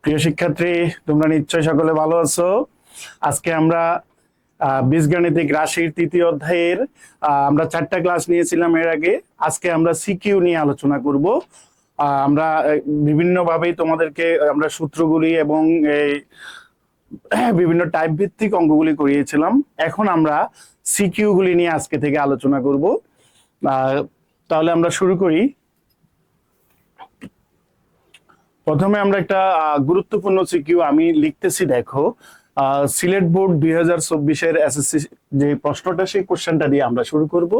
প্রিয় শিক্ষার্থী, তোমরা নিশ্চয়ই সকলে ভালো আছো। আজকে আমরা বীজগাণিতিক রাশির তৃতীয় অধ্যায়ের আমরা 4টা ক্লাস নিয়েছিলাম এর আগে। আজকে আমরা সিকিউ নিয়ে আলোচনা করব। আমরা বিভিন্ন ভাবেই তোমাদেরকে আমরা সূত্রগুলি এবং বিভিন্ন টাইপ ভিত্তিক অঙ্কগুলি করিয়েছিলাম। এখন আমরা সিকিউ গুলি নিয়ে আজকে থেকে আলোচনা করব। তাহলে আমরা শুরু করি। প্রথমে আমরা একটা গুরুত্বপূর্ণ সিকিউ আমি লিখতেছি, দেখো। সিলেট বোর্ড 2024-এর এসএসসি যে প্রশ্নটা, সেই কোশ্চেনটা দিয়ে আমরা শুরু করব।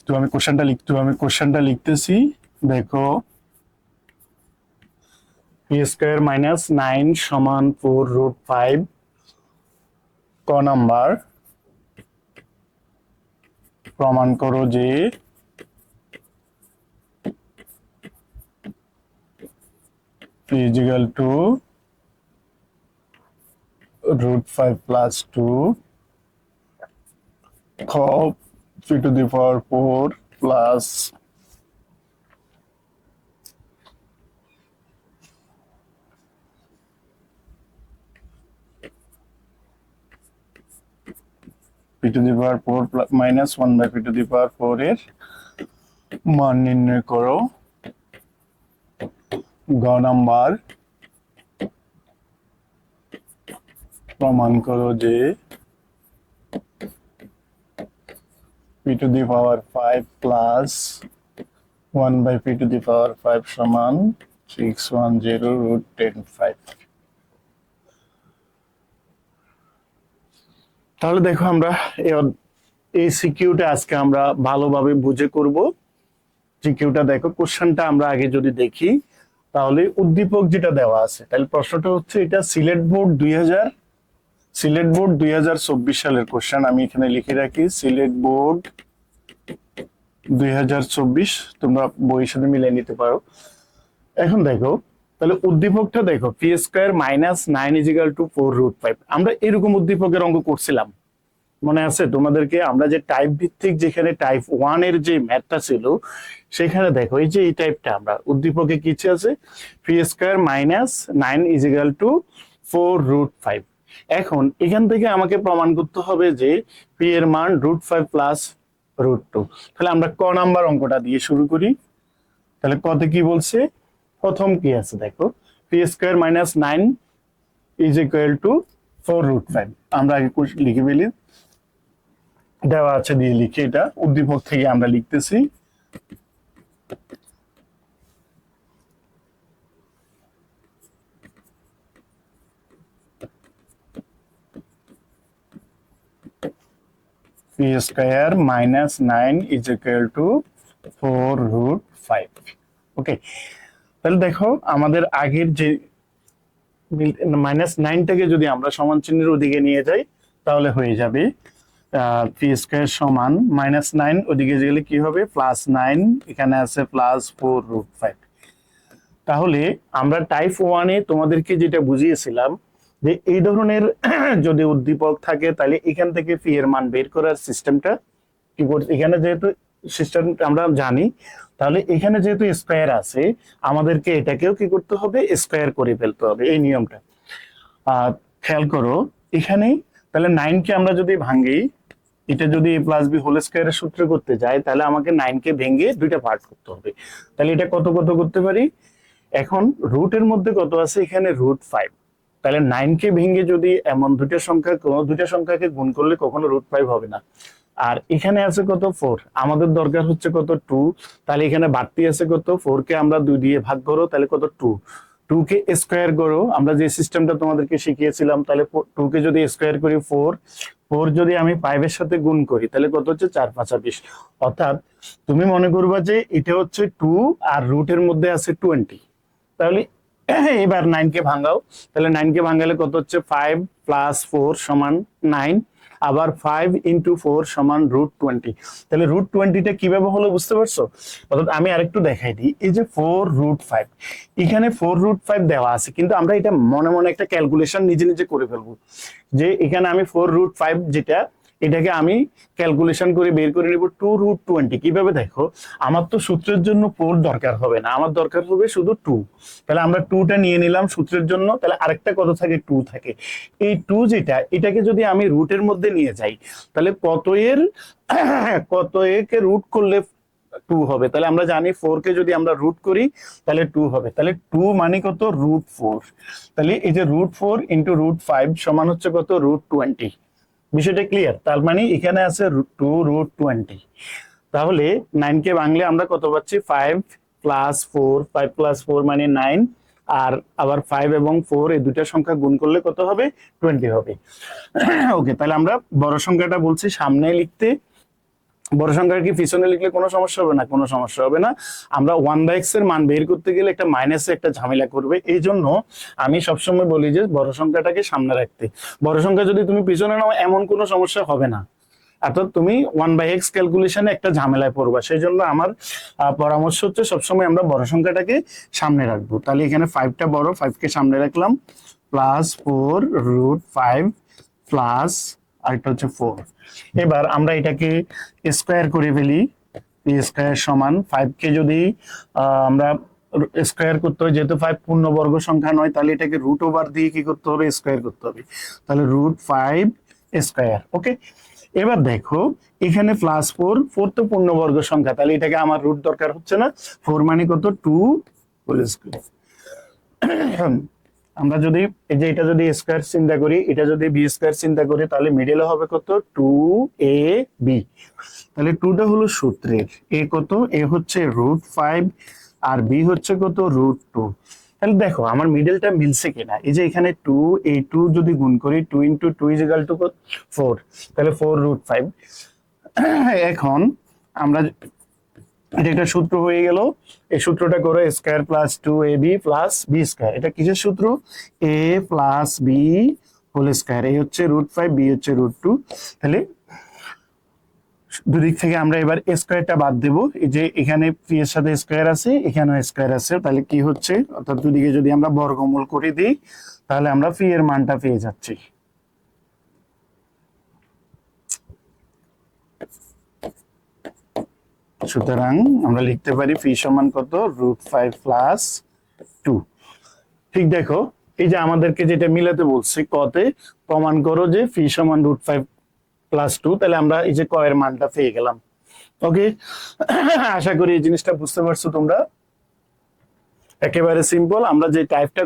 তো আমি কোশ্চেনটা লিখতেছি, দেখো। পি স্কয়ার মাইনাস 9 সমান 4√5। ক নাম্বার, প্রমাণ করো যে p is equal to √5 plus 2 খ p to the power 4 plus p to the power 4 minus 1 by p to the power 4 এর মান নির্ণয় করো। গ নাম্বার, প্রমাণ করো যে p to the power 5 plus 1 by p to the power 5 সমান 610√10⁵। তাহলে দেখো, আমরা এই সিকিউটা আজকে আমরা ভালোভাবে বুঝে করব। সিকিউটা দেখো, কোশ্চেনটা আমরা আগে যদি দেখি, তাহলে উদ্দীপক যেটা দেওয়া আছে, তাহলে প্রশ্নটা হচ্ছে এটা সিলেট বোর্ড 2024 সালের কোশ্চেন। আমি এখানে লিখে রাখি সিলেট বোর্ড 2024, তোমরা বইয়ের সাথে মিলিয়ে নিতে পারো। এখন দেখো, তাহলে উদ্দীপকটা দেখো, P square minus 9 is equal to 4√5। আমরা এরকম উদ্দীপকের অঙ্ক করছিলাম, মনে আছে তোমাদেরকে? আমরা যে টাইপ ভিত্তিক, যেখানে টাইপ 1 এর যে ম্যাথটা ছিল, সেখানে দেখো এই যে এই টাইপটা আমরা উদ্দীপকে কি আছে, P square minus 9 is equal to 4√5। এখন এখান থেকে আমাকে প্রমাণ করতে হবে যে পি এর মান √5 প্লাস √2। তাহলে আমরা ক নাম্বার অঙ্কটা দিয়ে শুরু করি। তাহলে কতে কি বলছে, প্রথম কি আছে দেখো, P square minus 9 is equal to 4√5। আমরা আগে লিখে ফেলি, দেওয়া আছে দিয়ে লিখি। এটা উদ্দীপক থেকে আমরা লিখতেছি, P square minus 9 is equal to 4√5। ওকে, তাহলে দেখো আমাদের আগের যে -9টাকে যদি আমরা সমান চিহ্নের ওদিকে নিয়ে যাই, তাহলে হয়ে যাবে পি স্কয়ার সমান -9 ওদিকে গেলে কি হবে, +9, এখানে আছে +4√5। তাহলে আমরা টাইপ 1-এ তোমাদেরকে যেটা বুঝিয়েছিলাম, যে এই ধরনের যদি উদ্দীপক থাকে, তাহলে এখান থেকে পি এর মান বের করার সিস্টেমটা কি করছে, এখানে যেহেতু সিস্টেম আমরা জানি, তাহলে এখানে যেহেতু স্কয়ার আছে, আমাদেরকে এটাকেও কি করতে হবে, স্কয়ার করে ফেলতে হবে, এই নিয়মটা। খেয়াল করো এখানে, তাহলে 9 কে আমরা যদি ভাঙি, এটা যদি a প্লাস বি হোল স্কয়ারের সূত্র করতে যাই, তাহলে আমাকে 9 কে ভেঙে দুইটা পার্ট করতে হবে। তাহলে এটা কত কত করতে পারি, এখন রুটের মধ্যে কত আছে, এখানে √5। তাহলে 9 কে ভেঙে যদি এমন কোনো দুইটা সংখ্যাকে গুণ করলে কখনো √5 হবে না। আর এখানে আছে কত, 4, আমাদের দরকার হচ্ছে কত, 2। তাহলে এখানে বাড়তি আছে কত, 4 কে আমরা 2 দিয়ে ভাগ করো, তাহলে কত, 2। 2 কে স্কয়ার করো, আমরা যে সিস্টেমটা তোমাদেরকে শিখিয়েছিলাম, তাহলে 2 কে যদি স্কয়ার করি 4, 4 যদি আমি 5 এর সাথে গুণ করি, তাহলে কত হচ্ছে, 4 5 20। অর্থাৎ তুমি মনে করবা যে এটা হচ্ছে 2 আর রুটের মধ্যে আছে 20। তাহলে এবার 9 কে ভাঙাও, তাহলে 9 কে ভাঙালে কত হচ্ছে, 5 + 4 = 9। আবার 5 × 4 সমান √20। তাহলে √20টা কিভাবে হলো বুঝতে পারছো? অর্থাৎ আমি আরেকটু দেখাই দিই, এই যে 4√5, এখানে 4√5 দেওয়া আছে, কিন্তু আমরা এটা মনে মনে একটা ক্যালকুলেশন নিজে নিজে করে ফেলবো, যে এখানে আমি 4√5 যেটা, এটাকে আমি ক্যালকুলেশন করে বের করে নিব 2√20। কিভাবে দেখো, আমার তো সূত্রের জন্য 4 দরকার হবে না, আমার দরকার হবে শুধু 2। তাহলে আমরা 2টা নিয়ে নিলাম সূত্রের জন্য, তাহলে আরেকটা কত থাকে, 2 থাকে। এই 2 যেটা, এটাকে যদি আমি রুটের মধ্যে নিয়ে যাই, তাহলে কত একে রুট করলে 2 হবে। তাহলে আমরা জানি 4 কে যদি আমরা রুট করি তাহলে 2 হবে। তাহলে 2 মানে কত, √4। তাহলে এই যে √4 × √5 সমান হচ্ছে কত, √20। বিষয়টা ক্লিয়ার? তার মানে এখানে আছে 2√20। তাহলে 9 কে ভাঙলে আমরা কত পাচ্ছি, 5 + 4, 5 + 4 মানে 9, আর আবার 5 এবং 4 এই দুইটা সংখ্যা গুণ করলে কত হবে, 20 হবে। ওকে, তাহলে আমরা বড় সংখ্যাটা বলছি সামনে লিখতে, বড় সংখ্যা কি পিছনে লিখলে কোনো সমস্যা হবে না? কোনো সমস্যা হবে না। আমরা 1/x এর মান বের করতে গেলে একটা মাইনাসে একটা ঝামেলা করবে, এই জন্য আমি সবসময় বলি যে বড় সংখ্যাটাকে সামনে রাখতে। বড় সংখ্যা যদি তুমি পিছনে নাও এমন কোনো সমস্যা হবে না, অর্থাৎ তুমি 1/x ক্যালকুলেশনে একটা ঝামেলায় পড়বা। সেই জন্য আমার পরামর্শ হচ্ছে সবসময় আমরা বড় সংখ্যাটাকে সামনে রাখবো। তাহলে এখানে 5টা বড়, 5কে সামনে রাখলাম, +4√5 প্লাস আরেকটা হচ্ছে 4। এবার আমরা এটাকে স্কোয়ার করে ফেলি। স্কোয়ার সমান 5কে যদি আমরা স্কোয়ার করতে হয়, যেহেতু 5 পূর্ণবর্গ সংখ্যা নয়, তাহলে এটাকে √ওভার দিয়ে কি করতে হবে, স্কোয়ার করতে হবে। তাহলে √5 স্কোয়ার। ওকে, এবার দেখো এখানে +4, 4 তো পূর্ণবর্গ সংখ্যা, তাহলে এটাকে আমার রুট দরকার হচ্ছে না। 4 মানে কত, 2 হোল স্কোয়ার। আমরা যদি এই যে এটা যদি স্কোয়ার চিন্তা করি, এটা যদি বি স্কোয়ার চিন্তা করি, তাহলে মিডলে হবে কত, 2ab। তাহলে 2টা হলো সূত্রের, এ কত, এ হচ্ছে √5 আর বি হচ্ছে কত, √2। তাহলে দেখো আমার মিডলটা মিলছে কিনা। এই যে এখানে 2, এই 2 যদি গুণ করি, 2 × 2 = 4, তাহলে 4√5। এখন আমরা, এটা একটা সূত্র হয়ে গেল। এই সূত্রটা করে square plus 2ab plus B square. এটা কিসের সূত্র, a plus B whole square. এই হচ্ছে √5, বি হচ্ছে √2। তাহলে দুদিক থেকে আমরা এবার স্কয়ারটা বাদ দেব। এই যে এখানে পি এর সাথে স্কয়ার আছে, এখানেও স্কয়ার আছে, তাহলে কি হচ্ছে, অর্থাৎ দুদিকে যদি আমরা বর্গমূল করে দিই, তাহলে আমরা পি এর মানটা পেয়ে যাচ্ছি। সুতরাং আমরা লিখতে পারি পি সমান কত, √5 প্লাস 2। ঠিক দেখো, এই যে আমাদেরকে যেটা মিলাতে বলছে, কতে প্রমাণ করো যে পি সমান √5 প্লাস 2, তাহলে আমরা এই যে ক এর মানটা পেয়ে গেলাম। ওকে, আশা করি এই জিনিসটা বুঝতে পারছো তোমরা। একেবারে সিম্পল, আমরা যে টাইপটা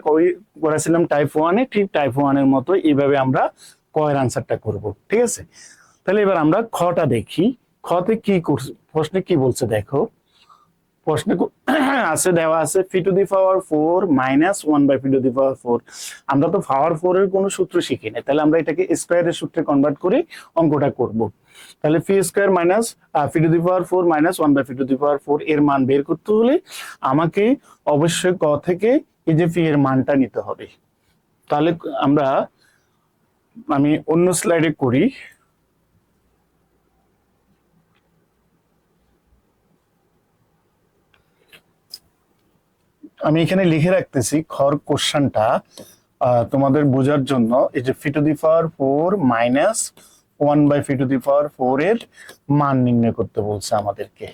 করেছিলাম টাইপ 1-এ, ঠিক টাইপ 1-এর মতো এইভাবে আমরা ক এর আনসারটা করব। ঠিক আছে, তাহলে এবার আমরা খটা দেখি। খতে কি করছে, প্রশ্নে কি বলছে দেখো। প্রশ্নে আছে, দেওয়া আছে p⁴ মাইনাস 1/p⁴। আমরা তো পাওয়ার 4 এর কোনো সূত্র শিখি না, তাহলে আমরা এটাকে স্কয়ারের সূত্রে কনভার্ট করে অঙ্কটা করব। তাহলে p² minus p⁴ minus 1/p⁴ এর মান বের করতে হলে আমাকে অবশ্যই ক থেকে এই যে পি এর মানটা নিতে হবে। তাহলে আমি অন্য স্লাইডে করি। আমি এখানে লিখে রাখতেছি খর কোশ্চেনটা তোমাদের বোঝার জন্য। এই যে p⁴ মাইনাস 1/p⁴ এর মান নির্ণয় করতে বলছে আমাদেরকে।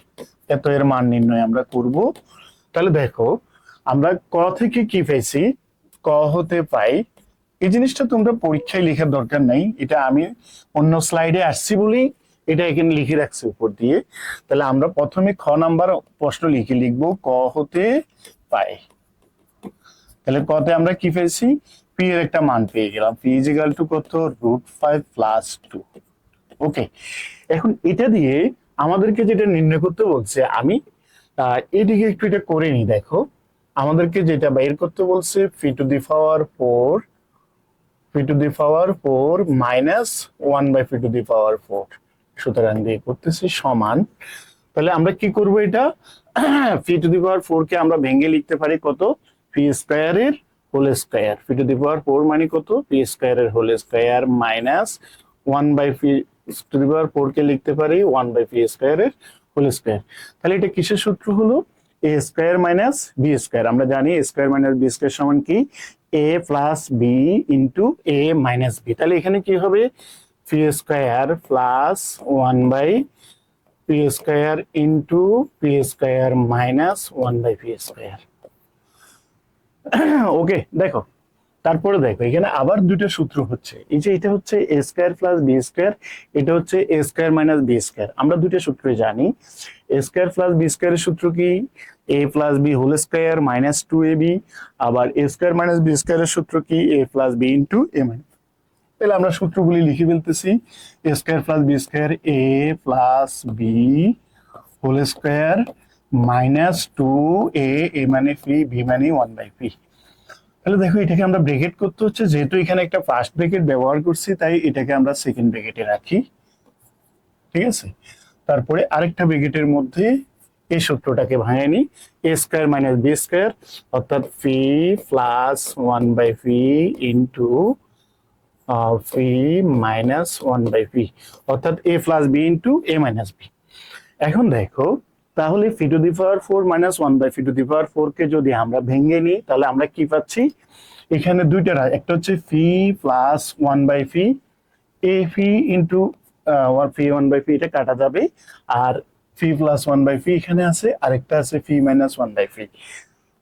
এত এর মান নির্ণয় আমরা করব। তাহলে দেখো আমরা ক থেকে কি পেয়েছি, ক হতে পাই, এই জিনিসটা তোমরা পরীক্ষায় লেখার দরকার নাই, এটা আমি অন্য স্লাইডে আসছি বলেই এটা এখানে লিখে রাখছি উপর দিয়ে। তাহলে আমরা প্রথমে খ নাম্বার প্রশ্ন লিখবো, ক হতে পাই। তাহলে কতে আমরা কি পেয়েছি, পি এর একটা মান পেয়ে গেলাম, পি = কত, √5 প্লাস 2। ওকে, এখন এটা দিয়ে আমাদেরকে যেটা নির্ণয় করতে বলছে, আমি এদিকে একটু এটা করে নি। দেখো আমাদেরকে যেটা বের করতে বলছে p⁴ মাইনাস 1/p⁴। সুতরাং দিয়ে করতেছি সমান। তাহলে আমরা কি করব, এটা p⁴ কে আমরা ভেঙে লিখতে পারি কত, p² এর হোল স্কয়ার। p⁴ মানে কত, p² এর whole square minus one by p to the power 4 কে লিখতে পারি ওয়ান বাই পি স্কোয়ারের হোল স্কোয়ার। তাহলে এটা কিসের সূত্র হলো? A square minus b square. আমরা জানি a square minus b square সমান কি? A plus b into a minus b. তাহলে এখানে কি হবে? P square plus one by p square into p square minus one by p square. Okay, দেখো তারপরে দেখো এখানে আবার দুটো সূত্র হচ্ছে। এই যে এটা হচ্ছে এ স্কোয়ার প্লাস বি স্কোয়ার, এটা হচ্ছে এ স্কোয়ার মাইনাস বি স্কোয়ার। আমরা দুটো সূত্র জানি। এ স্কোয়ার প্লাস বি স্কোয়ারের সূত্র কি? A plus B whole square minus two a b. আবার এ স্কোয়ার মাইনাস বি স্কোয়ারের সূত্র কি? A plus b into a minus. তাহলে আমরা সূত্রগুলি লিখে ফেলতেছি। A square plus b square a plus B whole square minus two a, a মানে পি, বি মানে ওয়ান বাই পি। তাহলে দেখো এটাকে আমরা ব্রেকেট করতে হচ্ছে, যেহেতু এখানে একটা ফার্স্ট ব্রেকেট ব্যবহার করছি তাই এটাকে আমরা সেকেন্ড ব্রেকেটে রাখি। ঠিক আছে, তারপরে আরেকটা ব্রেকেটের মধ্যে এই সূত্রটাকে ভাঙে নি। A square minus b square অর্থাৎ p plus one by p into P minus one by p অর্থাৎ a plus b into a minus b. এখন দেখো তাহলে p to the power 4 minus one by p to the power 4 কে যদি আমরা ভেঙে নিই তাহলে আমরা কি পাচ্ছি? এখানে দুইটা, একটা হচ্ছে p plus one by p, এ p into p one by p, এটা কাটা যাবে। আর p plus one by p এখানে আছে, আরেকটা আছে p minus one by p.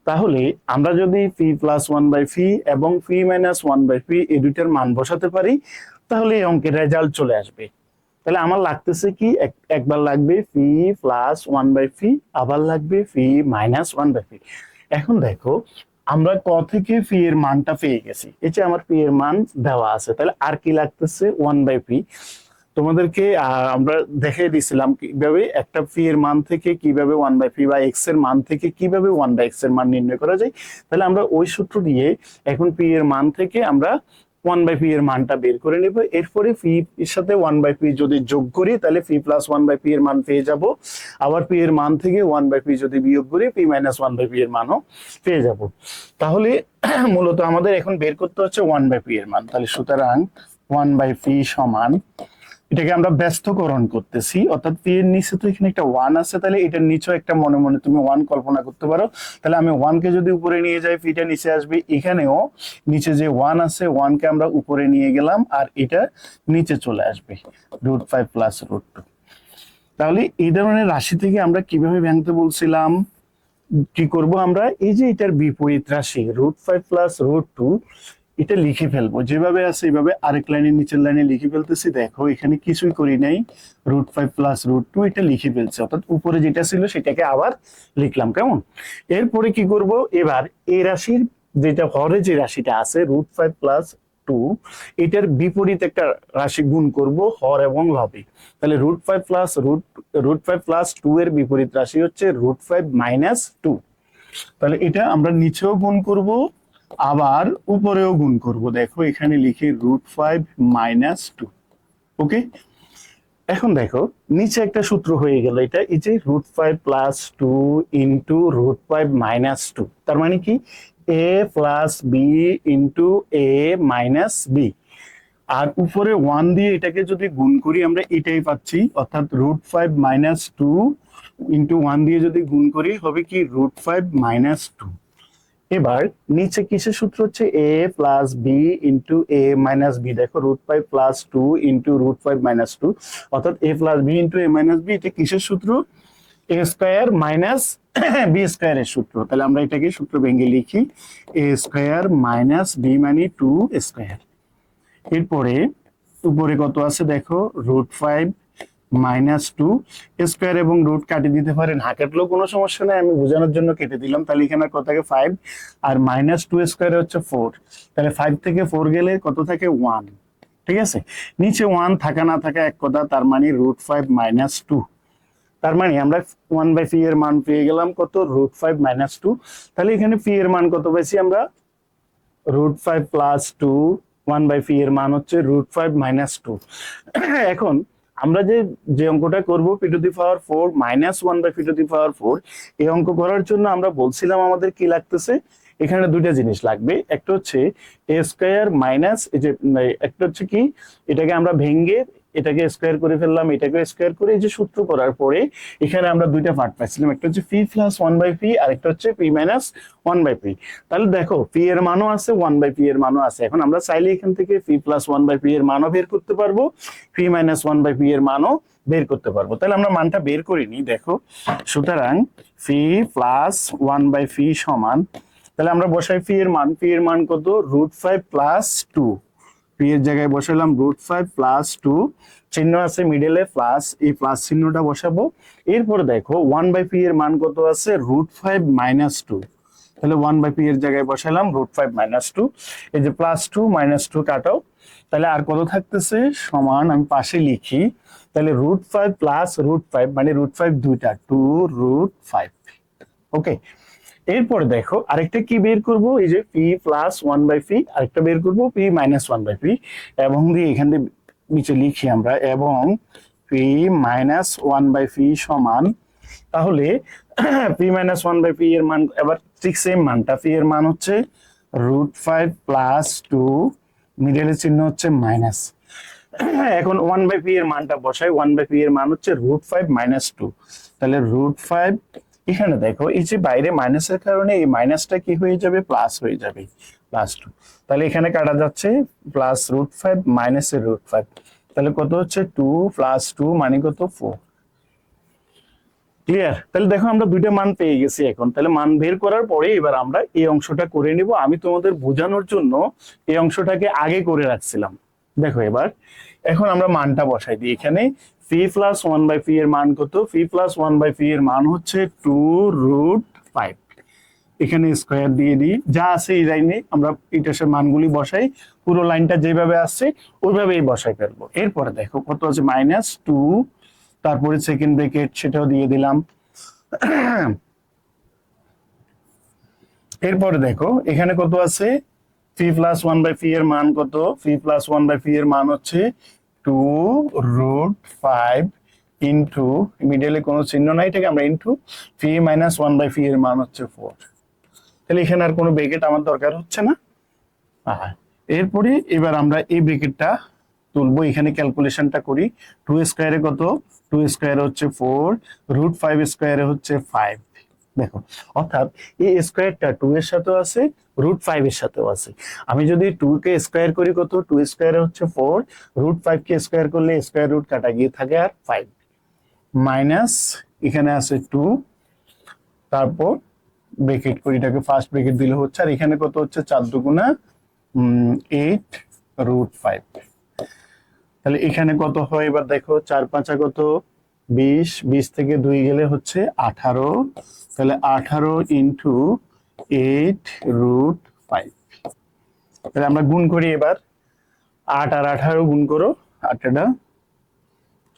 তাহলে আমরা যদি p plus one by P এবং P minus one by p এই দুইটার মান বসাতে পারি তাহলে এই অঙ্কের রেজাল্ট চলে আসবে। তাহলে আমার লাগতেছে কি? একবার লাগবে P plus one by P, আবার লাগবে P minus one by P. এখন দেখো আমরা ক থেকে পি এর মানটা পেয়ে গেছি, এই যে আমার পি এর মান দেওয়া আছে। তাহলে আর কি লাগতেছে? One by P. তোমাদেরকে আমরা দেখিয়ে দিছিলাম কিভাবে একটা পি এর মান থেকে কিভাবে ওয়ান বাই পি বা এক্স এর মান থেকে কিভাবে ওয়ান বাই এক্স এর মান নির্ণয় করা যায়। তাহলে আমরা ওই সূত্র দিয়ে এখন পি এর মান থেকে আমরা ওয়ান বাই পি এর মানটা বের করে নেব। এরপরে পি এর সাথে ওয়ান বাই পি যদি যোগ করি তাহলে P plus one by P এর মান পেয়ে যাব। আবার পি এর মান থেকে ওয়ান বাই পি যদি বিয়োগ করি P minus one by P এর মানও পেয়ে যাব। তাহলে মূলত আমাদের এখন বের করতে হচ্ছে ওয়ান বাই পি এর মান। তাহলে সুতরাং ওয়ান বাই পি সমান, এটাকে আমরা ব্যস্তকরণ করতেছি, অর্থাৎ পি এর নিচে তো এখানে একটা ওয়ান আছে, তাহলে এটার নিচেও একটা মনে মনে তুমি ওয়ান কল্পনা করতে পারো। তাহলে আমি ওয়ান কে যদি উপরে নিয়ে যাই পিটা নিচে আসবে, এখানেও নিচে যে ওয়ান আছে ওয়ান কে আমরা উপরে নিয়ে গেলাম আর এটা নিচে চলে আসবে √5 প্লাস √2। তাহলে এই ধরনের রাশি থেকে আমরা কিভাবে ভাঙতে বলছিলাম? কি করব আমরা? এই যে এটার বিপরীত রাশি √5 প্লাস √2 এটা লিখে ফেলবো, যেভাবে আছে এইভাবে আরেক লাইনের নিচের লাইনে লিখে ফেলতেছি। দেখো এখানে কিছুই করি নাই, √5 প্লাস √2 এটা লিখে ফেলছি, অর্থাৎ উপরে যেটা ছিল সেটাকে আবার লিখলাম। কেমন? এরপরে কি করব? এবার এই রাশির যেটা হরে যে রাশিটা আছে √5 প্লাস 2 এটার বিপরীত একটা রাশি গুণ করব হর এবং লবে। তাহলে √5 প্লাস √5 প্লাস 2 এর বিপরীত রাশি হচ্ছে √5 মাইনাস 2। তাহলে এটা আমরা নিচেও গুণ করব আবার উপরেও গুণ করব। দেখো এখানে লিখি √5 মাইনাস 2। ওকে, এখন দেখো নিচে একটা সূত্র হয়ে গেল, এটা এই যে √5 প্লাস 2 ইন্টু √5 মাইনাস 2। তার মানে কি? A plus b into a minus B. আর উপরে ওয়ান দিয়ে এটাকে যদি গুণ করি আমরা এটাই পাচ্ছি, অর্থাৎ √5 মাইনাস 2 ইন্টু ওয়ান দিয়ে যদি গুণ করি হবে কি? √5 মাইনাস 2। এবার নিচে কিসের সূত্র? হচ্ছে এ plus b into a minus B. দেখো √5 প্লাস 2 ইন্টু √5 মাইনাস 2 অর্থাৎ a plus b into a minus B. এটা কিসের সূত্র? এ স্কোয়ার মাইনাস বি স্কোয়ারের সূত্র। তাহলে আমরা এটাকে সূত্র ভেঙে লিখি এ স্কোয়ার মাইনাস বি মানে 2 স্কোয়ার। এরপরে উপরে কত আছে দেখো √5 মাইনাস 2 স্কোয়ার এবং রুট কাটিয়ে দিতে পারেন, না কাটলেও কোনো সমস্যা নাই, আমি বোঝানোর জন্য কেটে দিলাম। তাহলে এখানে কত থাকে? 5 আর মাইনাস 2 স্কোয়ার হচ্ছে 4। তাহলে 5 থেকে 4 গেলে কত থাকে? 1। ঠিক আছে, নিচে 1 থাকা না থাকা এক কথা, তার মানে √5 মাইনাস 2। তার মানে আমরা 1 বাই পি এর মান পেয়ে গেলাম কত? √5 মাইনাস 2। তাহলে এখানে পি এর মান কত পেয়েছি আমরা? √5 প্লাস 2, 1 বাই পি এর মান হচ্ছে √5 মাইনাস 2। এখন আমরা যে অঙ্কটা করব p to the power 4 minus 1 by p to the power 4, এই অঙ্ক করার জন্য আমরা বলছিলাম আমাদের কি লাগতেছে? এখানে দুইটা জিনিস লাগবে, একটা হচ্ছে এ স্কোয়ার মাইনাস এই যে একটা হচ্ছে কি এটাকে আমরা ভেঙে এটাকে স্কোয়ার করে ফেললাম, এটাকে স্কোয়ার করে এই যে সূত্র করার পরে এখানে আমরা দুইটা পার্ট পাইছিলাম, একটা হচ্ছে p plus one by p আর একটা হচ্ছে p minus one by p. তাহলে দেখো পি এর মানও আছে, ওয়ান বাই পি এর মানও আছে। এখন আমরা চাইলে এখান থেকে P plus one by P এর মানও বের করতে পারবো, P minus one by P এর মানও বের করতে পারবো। তাহলে আমরা মানটা বের করিনি, দেখো। সুতরাং P plus one by P সমান, তাহলে আমরা বসাই পি এর মান, পি এর মান কত √5 প্লাস 2, পি এর জায়গায় বসালাম √5 প্লাস 2, চিহ্ন আছে মিডলে প্লাস, এই প্লাস চিহ্নটা বসাবো। এরপরে দেখো 1 বাই পি এর মান কত আছে √5 মাইনাস 2, তাহলে 1 বাই পি এর জায়গায় বসালাম √5 মাইনাস 2, এই যে প্লাস 2 মাইনাস 2 কাটাও, তাহলে আর কত থাকতেছে সমান, আমি পাশে লিখি, তাহলে √5 প্লাস √5 মানে √5 দুইটা 2√5। ওকে, এরপরে দেখো আরেকটা কি বের করব, এই যে P plus one by P, আরেকটা বের করব P minus one by P, এবং দিয়ে এখান থেকে নিচে লিখি আমরা, এবং P minus one by P সমান, তাহলে P minus one by P এর মান এবার ঠিক সেম মানটা, পি এর মান হচ্ছে √5 প্লাস 2, মিডলের চিহ্ন হচ্ছে মাইনাস। এখন ওয়ান বাই পি এর মানটা বসাই, ওয়ান বাই পি এর মান হচ্ছে √5 মাইনাস 2, তাহলে √5, এখানে দেখো এই যে বাইরে মাইনাসের কারণে এই মাইনাসটা কি হয়ে যাবে প্লাস হয়ে যাবে, প্লাস 2, তাহলে এখানে কাটা যাচ্ছে প্লাস √5 মাইনাসের √5, তাহলে কত হচ্ছে 2 প্লাস 2 মানে কত 4। ক্লিয়ার? তাহলে দেখো আমরা দুইটা মান পেয়ে গেছি এখন। তাহলে মান বের করার পরে এবার আমরা এই অংশটা করে নিব। আমি তোমাদের বোঝানোর জন্য এই অংশটাকে আগে করে রাখছিলাম। দেখো এবার এখন আমরা মানটা বসাই দিই এখানে, P plus one by P এর মান কত, P plus one by P এর মান হচ্ছে 2√5, এখানে স্কোয়ার দিয়ে দিই, যা আছে এই লাইনে আমরা ইটাসের মানগুলি বসাই, পুরো লাইনটা যেভাবে আসছে ওইভাবেই বসাই ফেলবো। এরপরে দেখো কত আছে -2, তারপরে সেকেন্ড ব্র্যাকেট সেটাও দিয়ে দিলাম। এরপরে দেখো এখানে কত আছে, P plus one by P এর মান কত, P plus one by P এর মান হচ্ছে 2√5 ইন্টু, মিডলে কোনো চিহ্ন নাই, এটাকে আমরা into P minus one by P এর মান হচ্ছে 4। তাহলে এখানে আর কোনো ব্র্যাকেট আমার দরকার হচ্ছে না। এরপরে এবার আমরা এই ব্র্যাকেটটা তুলবো, এখানে ক্যালকুলেশনটা করি। 2 স্কোয়ারে কত, 2 স্কোয়ারে হচ্ছে 4, √5 স্কোয়ারে হচ্ছে 5। দেখো অর্থাৎ এই স্কোয়ারটা 2 এর সাথেও আছে, √5 এর সাথেও আছে। আমি যদি 2 কে স্কোয়ার করি কত, 2 স্কোয়ারে হচ্ছে 4, √5 কে স্কোয়ার করলে স্কোয়ার রুট কাটা গিয়ে থাকে আর 5, মাইনাস এখানে আছে 2, তারপর ব্র্যাকেট করি, এটাকে ফার্স্ট ব্র্যাকেট দিলে হচ্ছে, আর এখানে কত হচ্ছে 4 দুগুণা 8√5। তাহলে এখানে কত হয় এবার দেখো, 4 5 কত 20, 20 থেকে 2 গেলে হচ্ছে 18, তাহলে 18 ইন্টু 8√5। তাহলে আমরা গুণ করি এবার, 8 আর 18 গুণ করো, 8 টা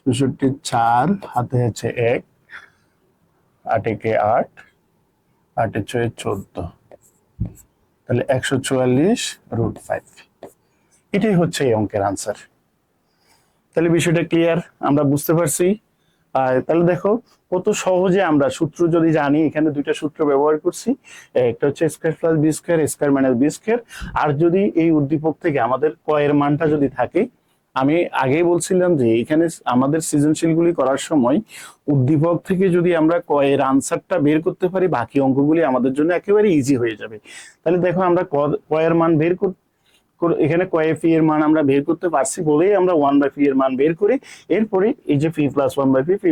64, 4 হাতে আছে 1, 8 একে 8, 8 এ 6 14, তাহলে 144√5। এটাই হচ্ছে এই অঙ্কের আনসার। তাহলে বিষয়টা ক্লিয়ার, আমরা বুঝতে পারছি। আর তাহলে দেখো কত সহজে আমরা সূত্র যদি জানি, এখানে দুইটা সূত্র ব্যবহার করছি, একটা হচ্ছে square plus B square, square minus b square. আর যদি এই উদ্দীপক থেকে আমাদের ক এর মানটা যদি থাকে, আমি আগেই বলছিলাম যে এখানে আমাদের সৃজনশীলগুলি করার সময় উদ্দীপক থেকে যদি আমরা ক এর আনসারটা বের করতে পারি, বাকি অঙ্কগুলি আমাদের জন্য একেবারে ইজি হয়ে যাবে। তাহলে দেখো আমরা ক এর মান বের এখানে কয়ে পি এর মান আমরা বের করতে পারছি বলেই আমরা 1 বাই পি এর মান বের করি। এরপরে এই যে P plus 1 by P, P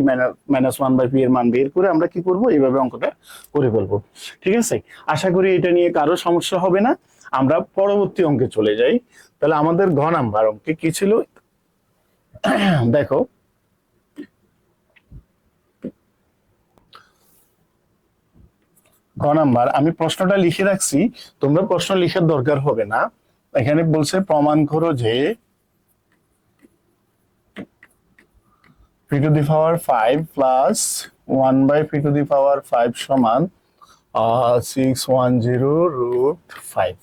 minus 1 by P এর মান বের করে আমরা কি করব, এইভাবে অঙ্কটা করে ফেলবো। ঠিক আছে, আশা করি এটা নিয়ে কারো সমস্যা হবে না। আমরা পরবর্তী অঙ্কে চলে যাই। তাহলে আমাদের ঘ নাম্বার অঙ্কে কি ছিল দেখো, ঘ নাম্বার আমি প্রশ্নটা লিখে রাখছি, তোমরা প্রশ্ন লিখার দরকার হবে না। এখানে বলছে প্রমাণ করো যে p to the power 5 plus 1 by p to the power 5 সমান 610√5।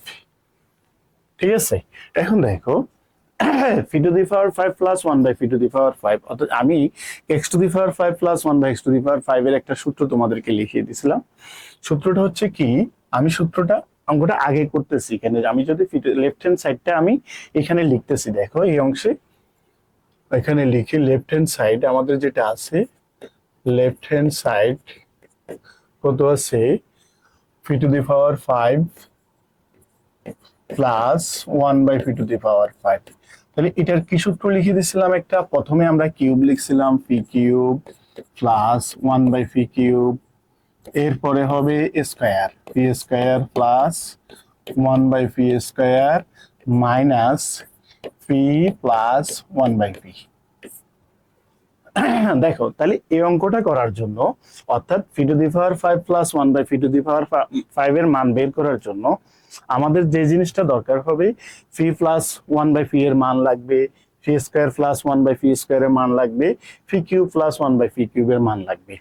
ঠিক আছে, এখন দেখো p to the power 5 plus 1 by p to the power 5, অর্থাৎ আমি x to the power 5 plus 1 by x to the power 5 এর একটা সূত্র তোমাদেরকে লিখিয়ে দিয়েছিলাম। সূত্রটা হচ্ছে কি, আমি সূত্রটা অঙ্কটা আগে করতেছি। এখানে আমি যদি লেফট হ্যান্ড সাইডটা আমি এখানে লিখতেছি, দেখো এই অংশে এখানে লিখি লেফট হ্যান্ড সাইড আমাদের যেটা আছে, লেফট হ্যান্ড সাইড কত আছে, P to the power 5 plus 1/p⁵। তাহলে এটার কি সূত্র লিখে দিছিলাম একটা, প্রথমে আমরা কিউব লিখছিলাম পি কিউব প্লাস 1/p⁵, এরপরে হবে square p square plus 1/p² minus p plus 1/p। দেখো তাহলে এই অঙ্কটা করার জন্য, অর্থাৎ p⁵ প্লাস 1/p⁵ এর মান বের করার জন্য আমাদের যে জিনিসটা দরকার হবে, পি প্লাস 1/p এর মান লাগবে, পি স্কয়ার প্লাস 1/p² এর মান লাগবে, পি কিউব প্লাস 1/p³ এর মান লাগবে।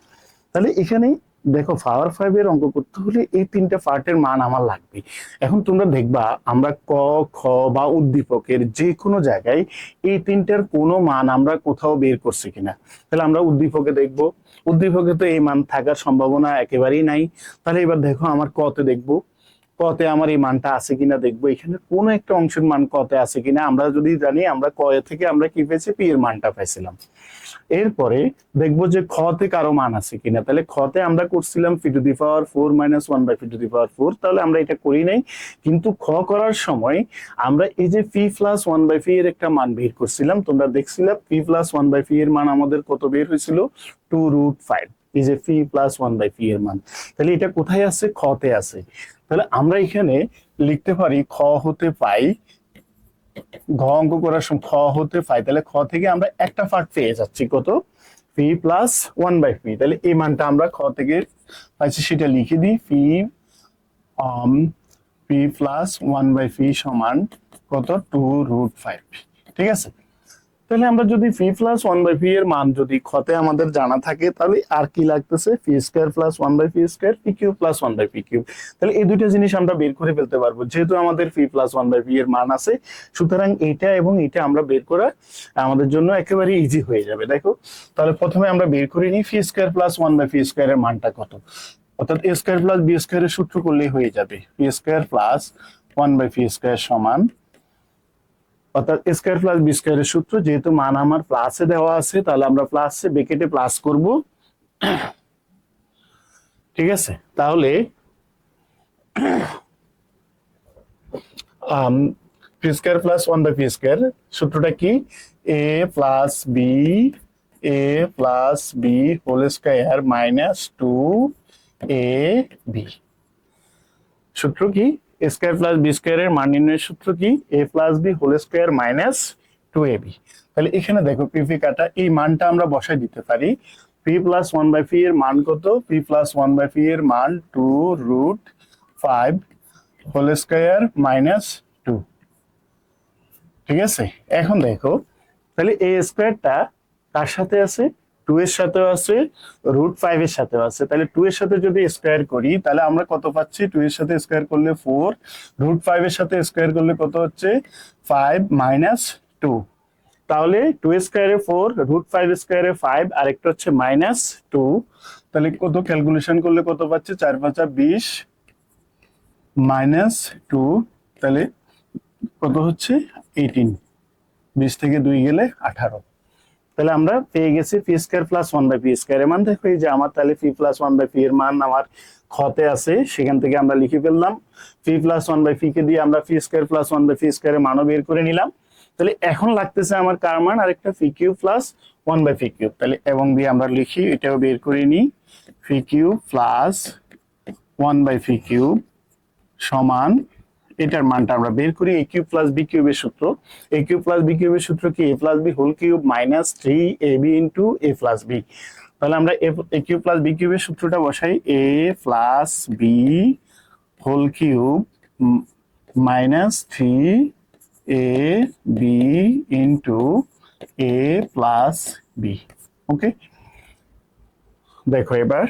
তাহলে এখানে দেখো পাওয়ার 5 এর অঙ্ক করতে হলে এই তিনটা পার্টের মান আমার লাগবে। এখন তোমরা দেখবা আমরা ক খ বা উদ্দীপকের যে কোনো জায়গায় এই তিনটার কোনো মান আমরা কোথাও বের করছি কিনা। তাহলে আমরা উদ্দীপকে দেখবো, উদ্দীপকে তো এই মান থাকার সম্ভাবনা একেবারেই নাই। তাহলে এবার দেখো আমার কতে দেখবো, কতে আমার এই মানটা আছে কিনা দেখবো, এখানে কোন একটা অংশের মান কতে আছে কিনা। আমরা যদি জানি আমরা ক থেকে আমরা কি পেয়েছি, পি এর মানটা পাইছিলাম। এরপরে দেখবো যে খ তে কারো মান আছে কিনা। তাহলে খতে আমরা করছিলাম p⁴ মাইনাস 1/p⁴, তাহলে আমরা এটা করি নাই। কিন্তু খ করার সময় আমরা এই যে p প্লাস 1/p এর একটা মান বের করছিলাম, তোমরা দেখছিলাম p প্লাস 1/p এর মান আমাদের কত বের হয়েছিল, 2√5। এই যে p প্লাস 1/p এর মান, তাহলে এটা কোথায় আছে, খতে আছে। তাহলে আমরা এখানে লিখতে পারি খ হতে পাই, ঘ অঙ্ক করার সময় খ হতে পাই, তাহলে খ থেকে আমরা একটা পার্ট পেয়ে যাচ্ছি কত, পি প্লাস 1/p। তাহলে এই মানটা আমরা খ থেকে পাইছি, সেটা লিখে দিই, পি প্লাস 1/p সমান কত, 2√5। ঠিক আছে, তাহলে আমরা যদি পি প্লাস 1/p এর মান যদি খতে আমাদের জানা থাকে, তাহলে আর কি লাগতেছে, P square plus 1/p², P cube plus 1/p³। তাহলে এই দুইটা জিনিস আমরা বের করে ফেলতে পারবো, যেহেতু আমাদের পি প্লাস 1/p এর মান আছে। সুতরাং এটা এবং এটা আমরা বের করা আমাদের জন্য একেবারে ইজি হয়ে যাবে। দেখো তাহলে প্রথমে আমরা বের করে নিই পি স্কয়ার প্লাস 1/p² এর মানটা কত, অর্থাৎ এ স্কয়ার প্লাস বি স্কয়ারের সূত্র করলেই হয়ে যাবে, পি স্কয়ার প্লাস 1/p² সমান, অর্থাৎ স্কয়ার প্লাস বি স্কয়ারের সূত্র, যেহেতু মান আমার প্লাসে দেওয়া আছে তাহলে আমরা প্লাসে ব্র্যাকেটে প্লাস করব। ঠিক আছে, তাহলে পি স্কয়ার প্লাস 1/p² সূত্রটা কি, a plus B whole square minus 2ab। সূত্র কি, এ স্কয়ার প্লাস বি স্কয়ারের মান নির্ণয়ের সূত্র কি, a plus B whole square minus 2ab। তাহলে এখানে দেখো পিপি কাটা, এই মানটা আমরা বসাই দিতে পারি। পি প্লাস 1/p এর মান কত, পি প্লাস 1/p এর মান 2√5 হোল স্কয়ার মাইনাস 2। ঠিক আছে, এখন দেখো তাহলে এ স্কয়ারটা কার সাথে আছে, 2 এর সাথেও আছে, √5 এর সাথেও আছে। তাহলে 2 এর সাথে যদি স্কয়ার করি তাহলে আমরা কত পাচ্ছি, 2 এর সাথে স্কয়ার করলে 4, √5 এর সাথে স্কয়ার করলে কত হচ্ছে 5 মাইনাস 2। তাহলে 2 স্কয়ারে 4, √5 স্কয়ারে 5, আর একটা হচ্ছে মাইনাস 2। তাহলে কত ক্যালকুলেশন করলে কত পাচ্ছি, 4×5 = 20 মাইনাস 2, তাহলে কত হচ্ছে 18, 20 থেকে 2 গেলে 18। তাহলে আমরা পেয়ে গেছি পি স্কয়ার প্লাস 1/p² এর মান। দেখো এই যে আমার তাহলে পি প্লাস 1/p এর মান আমার খতে আছে, সেখান থেকে আমরা লিখে ফেললাম। পি প্লাস 1/p কে দিয়ে আমরা পি স্কয়ার প্লাস 1/p² এর মানও বের করে নিলাম। তাহলে এখন লাগতেছে আমার কার মান, আরেকটা পি কিউব প্লাস 1/p³। তাহলে এবং দিয়ে আমরা লিখি, এটাও বের করে নিই, পি কিউব প্লাস 1/p³ সমান, এটার মানটা আমরা বের করি, এ কিউব প্লাস বি কিউবের সূত্র। এ কিউব প্লাস বি কিউবের সূত্র কি, a plus B whole cube minus 3ab into a plus b. তাহলে আমরা এ কিউব প্লাস বি কিউবের সূত্রটা বসাই, a plus B whole cube minus 3ab into a plus b. Okay, দেখো এবার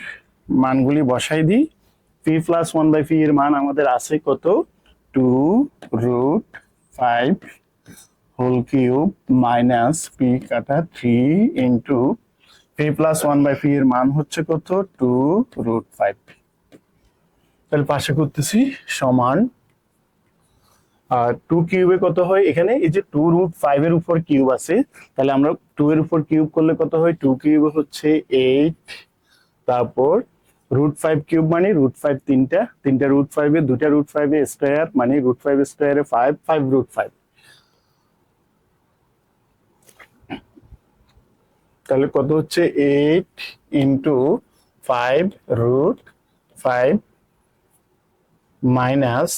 মানগুলি বসাই দিই। পি প্লাস 1/p এর মান আমাদের আছে কত, 2√5 হোল কিউব মাইনাস পি কাটা 3 ইন্টু পি প্লাস 1/p এর মান হচ্ছে কত, 2√5। তাহলে পাশে করতেছি সমান, আর 2 কিউবে কত হয়, এখানে এই যে 2√5 এর উপর কিউব আছে, তাহলে আমরা 2 এর উপর কিউব করলে কত হয়, 2 কিউব হচ্ছে 8, তারপর √5 কিউব মানে √5 তিনটা, তিনটা √5 এ দুটা √5 এ স্কয়ার মানে √5 স্কয়ারে 5, 5√5। তাহলে কত হচ্ছে 8 ইন্টু 5√5 মাইনাস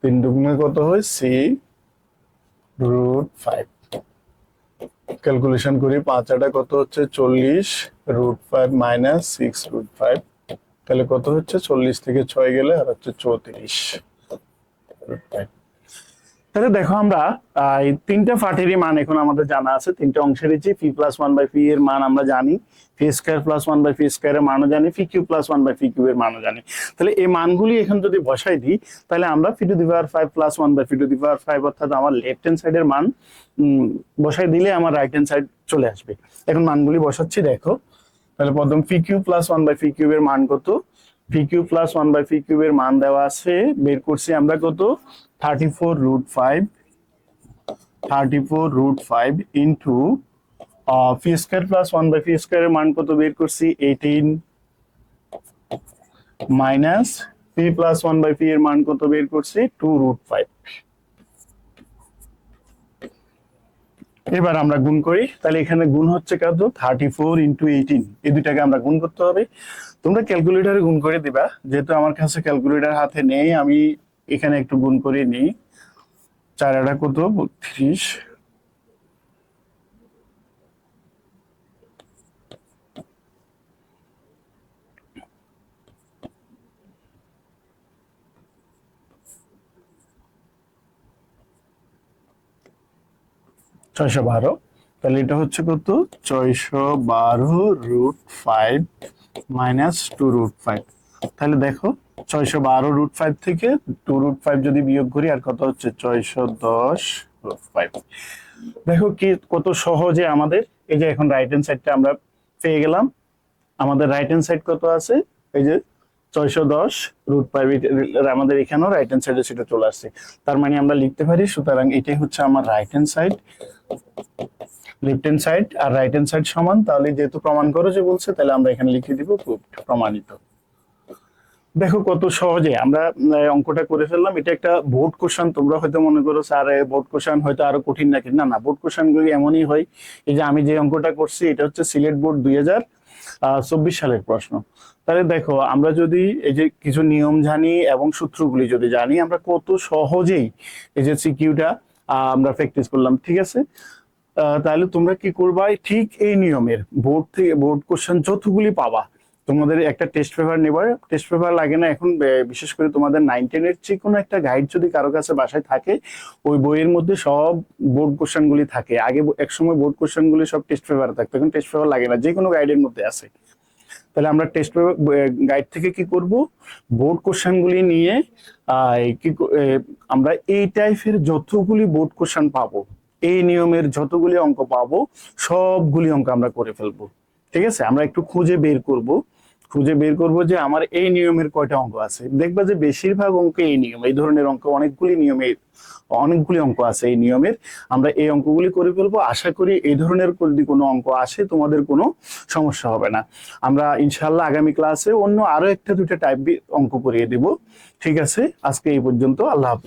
3 দুগুণে কত হয় 6√5। ক্যালকুলেশন করি, 5 আটা কত হচ্ছে 40, √5 মাইনাস 6√5, তাহলে কত হচ্ছে 40 থেকে 6 গেলে আর হচ্ছে 34√5। তাহলে দেখো আমরা এই তিনটা ফাটেরই মান এখন আমাদের জানা আছে, তিনটা অংশেরই যে ফি প্লাস 1/ফি এর মান আমরা জানি, ফি স্কয়ার প্লাস 1/ফি স্কয়ারের মানও জানি, ফি কিউ প্লাস 1/ফি কিউ এর মানও জানি। তাহলে এই মানগুলি এখন যদি বসাই দিই, তাহলে আমরা phi to the power 5 plus 1/ফি টু দি পাওয়ার 5 অর্থাৎ আমার লেফট হ্যান্ড সাইডের মান বসাই দিলে আমার রাইট হ্যান্ড সাইড চলে আসবে। এখন মানগুলি বসাচ্ছি, দেখো। তাহলে প্রথম ফি কিউ প্লাস 1/ফি কিউ এর মান কত, ফি কিউ প্লাস 1/ফি কিউ এর মান দেওয়া আছে, বের করছি আমরা কত 34√5 ইন্টু ফি স্কয়ার প্লাস 1/ফি স্কয়ারের মান কত বের করছি 18, মাইনাস ফি প্লাস 1/ফি এর মান কত বের করছি 2√5। এবার আমরা গুণ করি, তাহলে এখানে গুণ হচ্ছে কত 34 ইন্টু 18, এই দুইটাকে আমরা গুণ করতে হবে। তোমরা ক্যালকুলেটরে গুণ করে দিবা, যেহেতু আমার কাছে ক্যালকুলেটর হাতে নেই, আমি এখানে একটু গুণ করে নিই। 4 আটা কত 32, (612), তাহলে এটা হচ্ছে কত 612√5 মাইনাস 2√5। তাহলে দেখো 612√5 থেকে 2√5 যদি বিয়োগ করি আর কত হচ্ছে 610√5। দেখো কি কত সহজে আমাদের এই যে এখন রাইট হ্যান্ড সাইডটা আমরা পেয়ে গেলাম। আমাদের রাইট হ্যান্ড সাইড কত আছে, এই যে 610√5, আমাদের এখানেও রাইট হ্যান্ড সাইডে সেটা চলে আসছে। তার মানে আমরা লিখতে পারি, সুতরাং এটাই হচ্ছে আমার right hand side, left hand side আর রাইট হ্যান্ড সাইড সমান। তাহলে যেহেতু প্রমাণ করো যে বলছে, তাহলে আমরা এখানে লিখে দিব প্রমাণিত। দেখো কত সহজে আমরা অঙ্কটা করে ফেললাম। এটা একটা বোর্ড কোশ্চেন, তোমরা হয়তো মনে করো স্যার বোর্ড কোশ্চেন হয়তো আরো কঠিন নাকি, না না, বোর্ড কোশ্চেন গুলি এমনই হয়। এই যে আমি যে অঙ্কটা করছি এটা হচ্ছে সিলেট বোর্ড 2024 সালের প্রশ্ন। তাহলে দেখো আমরা যদি এই যে কিছু নিয়ম জানি এবং সূত্রগুলি যদি জানি, আমরা কত সহজেই এই যে সিকিউটা আমরা প্র্যাকটিস করলাম, ঠিক আছে। তাহলে তোমরা কি করবা, ঠিক এই নিয়মের বোর্ড থেকে বোর্ড কোশ্চেন যতগুলি পাবা, তোমাদের একটা টেস্ট পেপার নেবা। টেস্ট পেপার লাগে না এখন, বিশেষ করে তোমাদের 9-10 এর যে কোনো একটা গাইড যদি কারো কাছে বাসায় থাকে, ওই বইয়ের মধ্যে সব বোর্ড কোশ্চেন গুলি থাকে। আগে একসময় বোর্ড কোশ্চেন গুলি সব টেস্ট পেপার থাকতো, এখন টেস্ট পেপার লাগে না, যে কোনো গাইডের মধ্যে আছে। তাহলে আমরা টেস্ট পেপার গাইড থেকে কি করব, বোর্ড কোশ্চেন গুলি নিয়ে আমরা এই টাইপের যতগুলি বোর্ড কোশ্চেন পাবো, এই নিয়মের যতগুলি অঙ্ক পাবো, সবগুলি অঙ্ক আমরা করে ফেলবো, ঠিক আছে। আমরা একটু খুঁজে বের করব যে আমার এই নিয়মের কয়টা অঙ্ক আছে। দেখবা যে বেশিরভাগ অঙ্ক এই নিয়ম, এই ধরনের অঙ্ক অনেকগুলি অঙ্ক আছে এই নিয়মের। আমরা এই অঙ্কগুলি করে ফেলবো। আশা করি এই ধরনের যদি কোনো অঙ্ক আসে তোমাদের কোনো সমস্যা হবে না। আমরা ইনশাআল্লাহ আগামী ক্লাসে অন্য আরো একটা দুইটা টাইপ অঙ্ক করিয়ে দেব, ঠিক আছে। আজকে এই পর্যন্ত, আল্লাহ হাফেজ।